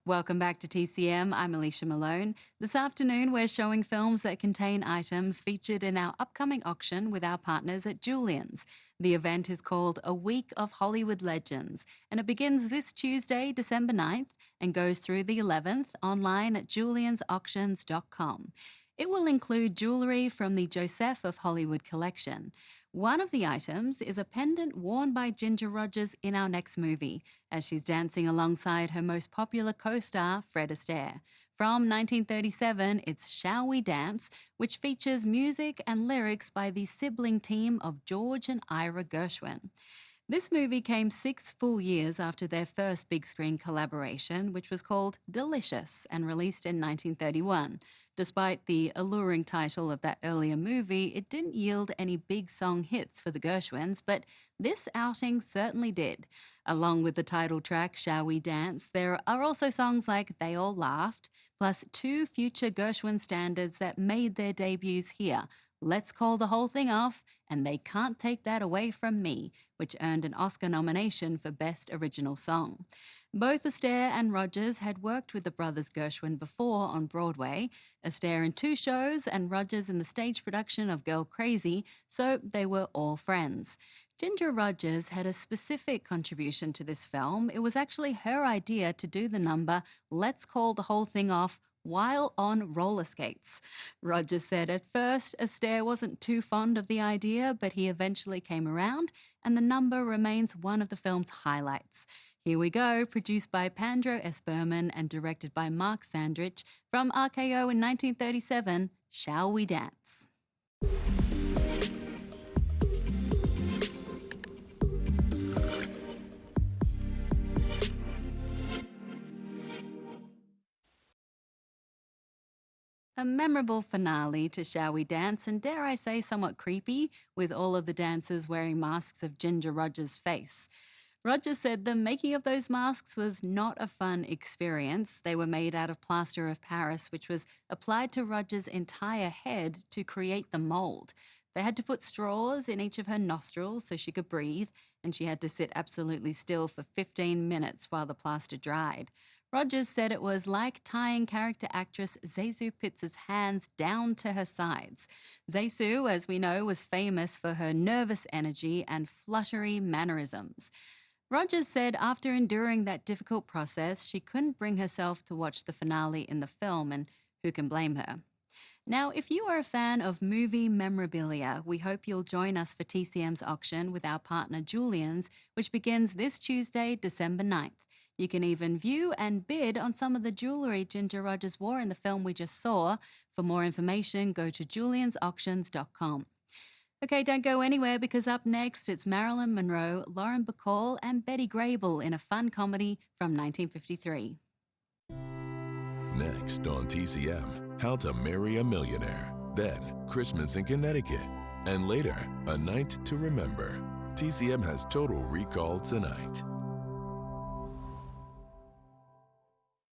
Welcome back to TCM. I'm Alicia Malone. This afternoon, we're showing films that contain items featured in our upcoming auction with our partners at Julien's. The event is called A Week of Hollywood Legends, and it begins this Tuesday, December 9th, and goes through the 11th online at juliensauctions.com. It will include jewelry from the Joseph of Hollywood collection. One of the items is a pendant worn by Ginger Rogers in our next movie, as she's dancing alongside her most popular co-star, Fred Astaire. From 1937, it's Shall We Dance, which features music and lyrics by the sibling team of George and Ira Gershwin. This movie came 6 full years after their first big screen collaboration, which was called Delicious and released in 1931. Despite the alluring title of that earlier movie, it didn't yield any big song hits for the Gershwins, but this outing certainly did. Along with the title track, Shall We Dance, there are also songs like They All Laughed, plus 2 future Gershwin standards that made their debuts here. Let's Call the Whole Thing Off, and They Can't Take That Away From Me, which earned an Oscar nomination for Best Original Song. Both Astaire and Rogers had worked with the brothers Gershwin before on Broadway, Astaire in 2 shows and Rogers in the stage production of Girl Crazy, so they were all friends. Ginger Rogers had a specific contribution to this film. It was actually her idea to do the number Let's Call the Whole Thing Off while on roller skates. Rogers said at first Astaire wasn't too fond of the idea, but he eventually came around, and the number remains one of the film's highlights. Here we go, produced by Pandro S. Berman and directed by Mark Sandrich from RKO in 1937, Shall We Dance? A memorable finale to Shall We Dance, and dare I say somewhat creepy, with all of the dancers wearing masks of Ginger Rogers' face. Rogers said the making of those masks was not a fun experience. They were made out of plaster of Paris, which was applied to Rogers' entire head to create the mold. They had to put straws in each of her nostrils so she could breathe, and she had to sit absolutely still for 15 minutes while the plaster dried. Rogers said it was like tying character actress Zezou Pitz's hands down to her sides. Zezou, as we know, was famous for her nervous energy and fluttery mannerisms. Rogers said after enduring that difficult process, she couldn't bring herself to watch the finale in the film, and who can blame her? Now, if you are a fan of movie memorabilia, we hope you'll join us for TCM's auction with our partner Julien's, which begins this Tuesday, December 9th. You can even view and bid on some of the jewelry Ginger Rogers wore in the film we just saw. For more information, go to juliensauctions.com. Okay, don't go anywhere, because up next it's Marilyn Monroe, Lauren Bacall and Betty Grable in a fun comedy from 1953. Next on TCM, How to Marry a Millionaire. Then, Christmas in Connecticut. And later, A Night to Remember. TCM has Total Recall tonight.